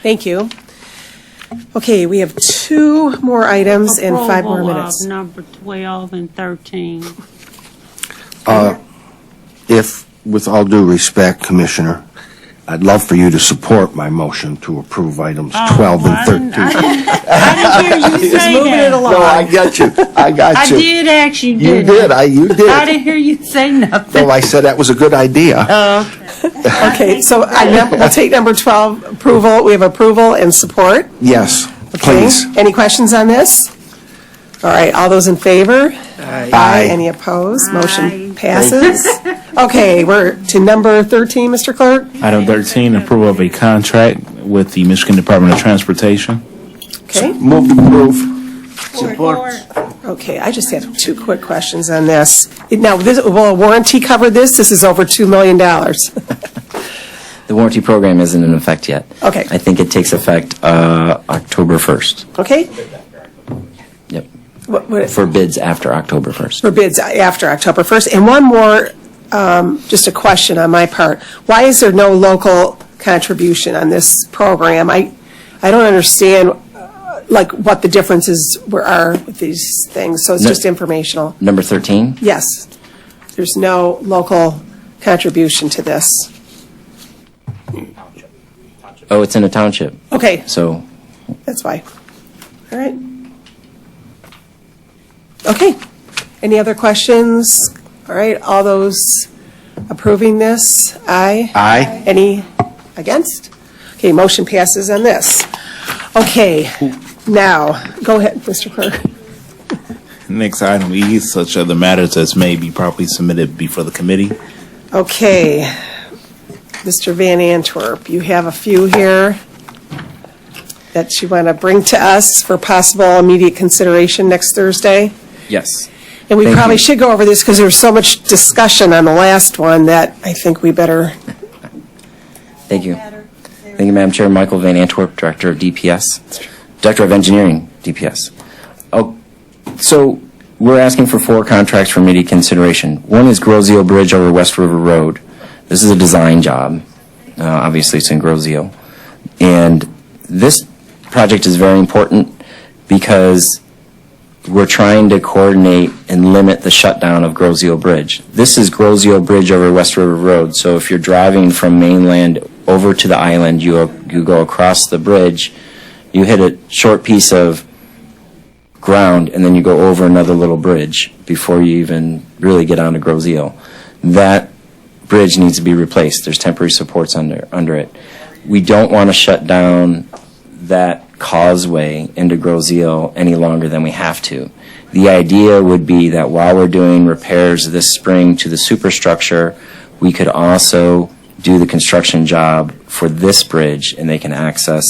Thank you. Okay, we have 2 more items and 5 more Approval of minutes. number 12 and 13. If, with all due respect, Commissioner, I'd love for you to support my motion to approve items 12 and 13. I didn't hear you Just say moving it that. along. No, I got you. I got I you. did ask you, You didn't did. I? You I did. didn't hear you say nothing. No, I said that was a good idea. Okay, so we'll take number 12, approval. We have approval and support. Yes, Okay. please. Any questions on this? All right, all those in favor? Aye. Any opposed? Aye. Motion passes. Okay, we're to number 13, Mr. Clerk. Item 13, approval of a contract with the Michigan Department of Transportation. Okay, Move to approve. Support. okay, I just have 2 quick questions on this. Now, will a warranty cover this? This is over $2 million. The warranty program isn't in effect yet. Okay. I think it takes effect October 1st. Okay? Yep. What- For bids after October 1st. For bids after October 1st. And one more, just a question on my part. Why is there no local contribution on this program? I don't understand, like, what the differences are with these things, so it's No. just informational. Number 13? Yes, there's no local contribution to this. Oh, it's in a township. Okay, So that's why. All right. Okay, any other questions? All right, all those approving this, aye? Aye. Any against? Okay, motion passes on this. Okay, now, go ahead, Mr. Clerk. Next item E, such other matters as may be properly submitted before the committee. Okay, Mr. Van Antwerp, you have a few here that you want to bring to us for possible immediate consideration next Thursday? yes. And we Thank probably you. should go over this because there was so much discussion on the last one that I think we better, Thank you. Thank you, Madam Chair. Michael Van Antwerp, Director of DPS, Director of Engineering, DPS. Oh, so we're asking for 4 contracts for immediate consideration. One is Grosio Bridge over West River Road. This is a design job. Obviously, it's in Grosio. And this project is very important because we're trying to coordinate and limit the shutdown of Grosio Bridge. This is Grosio Bridge over West River Road, so if you're driving from mainland over to the island, you go across the bridge, you hit a short piece of ground, and then you go over another little bridge before you even really get onto Grosio. That bridge needs to be replaced. There's temporary supports under it. We don't want to shut down that causeway into Grosio any longer than we have to. The idea would be that while we're doing repairs this spring to the superstructure, we could also do the construction job for this bridge, and they can access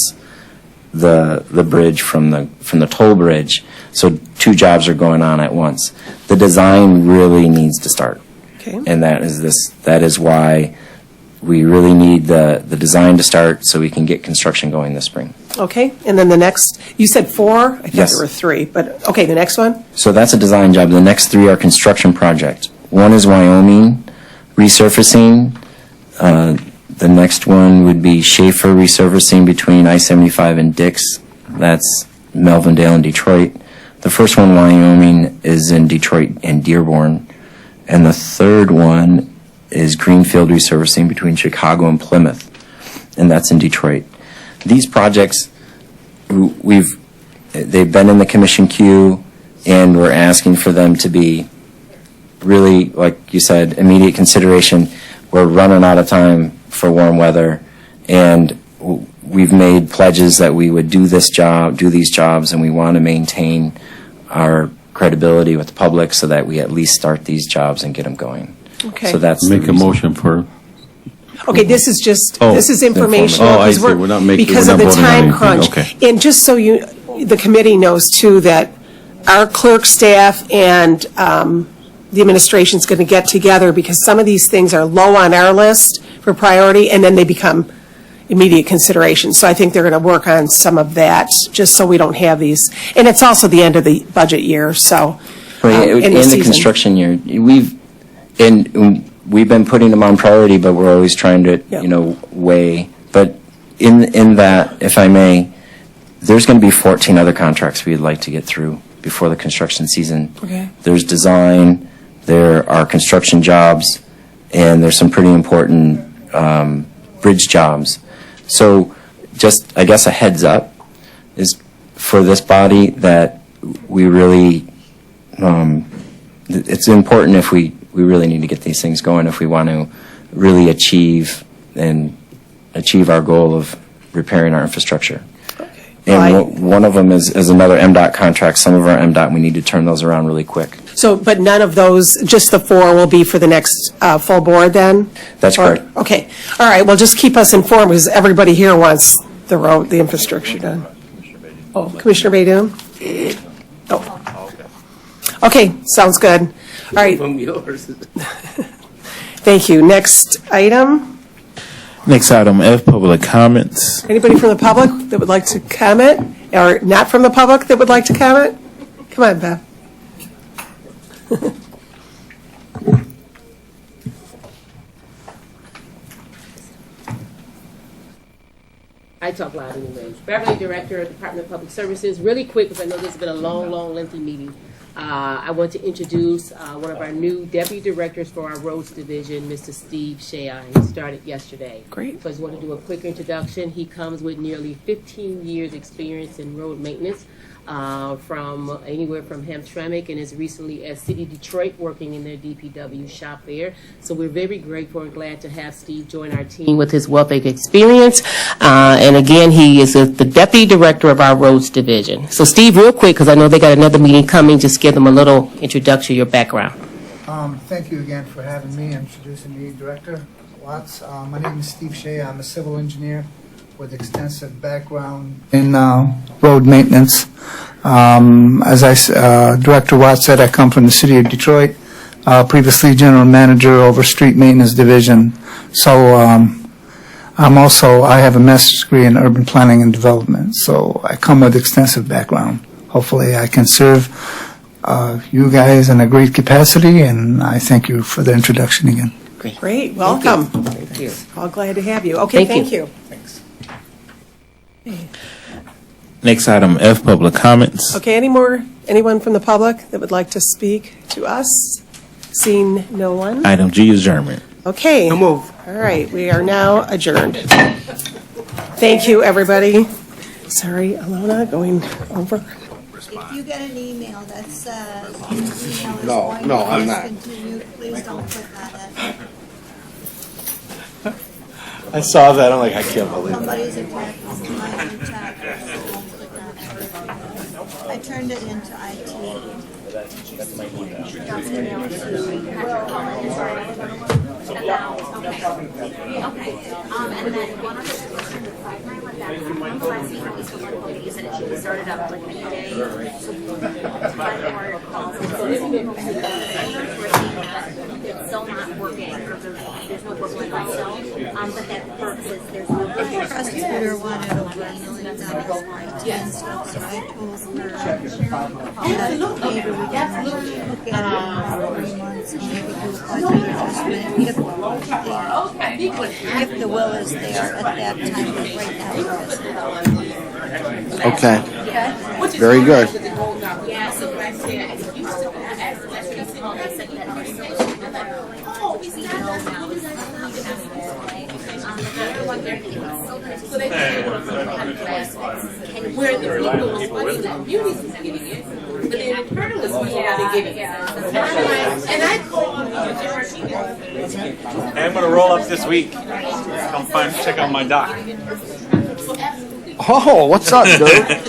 the bridge from the toll bridge. So 2 jobs are going on at once. The design really needs to start. okay? And that is why we really need the design to start so we can get construction going this spring. Okay, and then the next, you said 4? I thought Yes. there were 3, but, okay, the next one? So that's a design job. The next 3 are construction projects. One is Wyoming resurfacing. The next one would be Schaefer resurfacing between I-75 and Dix. That's Melvindale and Detroit. The first one, Wyoming, is in Detroit and Dearborn. And the third one is Greenfield resurfacing between Chicago and Plymouth, and that's in Detroit. These projects, they've been in the commission queue, and we're asking for them to be really, like you said, immediate consideration. We're running out of time for warm weather, and we've made pledges that we would do these jobs, and we want to maintain our credibility with the public so that we at least start these jobs and get them going. Okay. So that's the Make a reason. motion for, Okay, this is just, Oh, this is informational. Oh, I because see. We're not making- because we're of the not voting on time anything. crunch. Okay. And just so the committee knows too, that our clerk staff and the administration's going to get together because some of these things are low on our list for priority, and then they become immediate consideration. So I think they're going to work on some of that, just so we don't have these. And it's also the end of the budget year, so. Right, end of in the season. construction year, we've been putting them on priority, but we're always trying to, Yep. weigh. But in that, if I may, there's going to be 14 other contracts we'd like to get through before the construction season. Okay. There's design, there are construction jobs, and there's some pretty important bridge jobs. So just, I guess, a heads up is for this body that we really, it's important if we really need to get these things going if we want to really achieve our goal of repairing our infrastructure. And one of them is another MDOT contract. Some of our MDOT, we need to turn those around really quick. So, but none of those, just the 4 will be for the next full board then? That's Or- correct. Okay, all right, well, just keep us informed, because everybody here wants the road, the infrastructure done. Oh, Commissioner Baydun? Oh. Okay, sounds good. All right. From yours. Thank you. Next item. Next item F, public comments. Anybody from the public that would like to comment, or not from the public that would like to comment? Come on, Beth. I talk loud anyways. Beverly, Director of Department of Public Services. Really quick, because I know this has been a long, lengthy meeting. I want to introduce one of our new Deputy Directors for our Roads Division, Mr. Steve Shea. He started yesterday. Great. So I just want to do a quick introduction. He comes with nearly 15 years' experience in road maintenance, from anywhere from Hamtramck and as recently as City Detroit, working in their DPW shop there. So we're very grateful and glad to have Steve join our team with his wealth of experience. And again, he is the Deputy Director of our Roads Division. So Steve, real quick, because I know they got another meeting coming, just give them a little introduction, your background. Thank you again for having me, introducing me, Director Watts. My name is Steve Shea. I'm a civil engineer with extensive background in road maintenance. Director Watts said, I come from the city of Detroit, previously general manager over street maintenance division. So I have a master's degree in urban planning and development. So I come with extensive background. Hopefully I can serve you guys in a great capacity, and I thank you for the introduction again. Great, welcome. Thank you. All glad to have you. Okay, thank you. Thanks. Next item F, public comments. Okay, anyone from the public that would like to speak to us? Seeing no one? Item G, adjournment. Okay. Move. All right, we are now adjourned. Thank you, everybody. Sorry, Alona, going over. If you get an email that says your email is No, going no, to I'm not. discontinue, please don't click on it. I saw that. I'm like, I can't believe it. Somebody's attacking my new tab, so don't click on it. I turned it into IT. And then one other question, the pipeline with that, remember last week when we spoke about the days that it should be started up like any day? So to find more calls, it's still not working, or there's no Brooklyn myself, but that works is there's no. My prosecutor wanted a $1 million IT and stuff, so I told her that maybe we can look at it in 3 months and maybe do a budget adjustment if the will is there at that time, but right now there isn't. Okay. Very good. Yeah, so I said, I used to, I asked the last week, they said that there's no, we see no now, it's the other one there, so they Where the people was funding the communities was getting it, but then the internalists was not getting it. And I called I'm going to roll up this week. Come check out my dock. Oh, what's up, dude?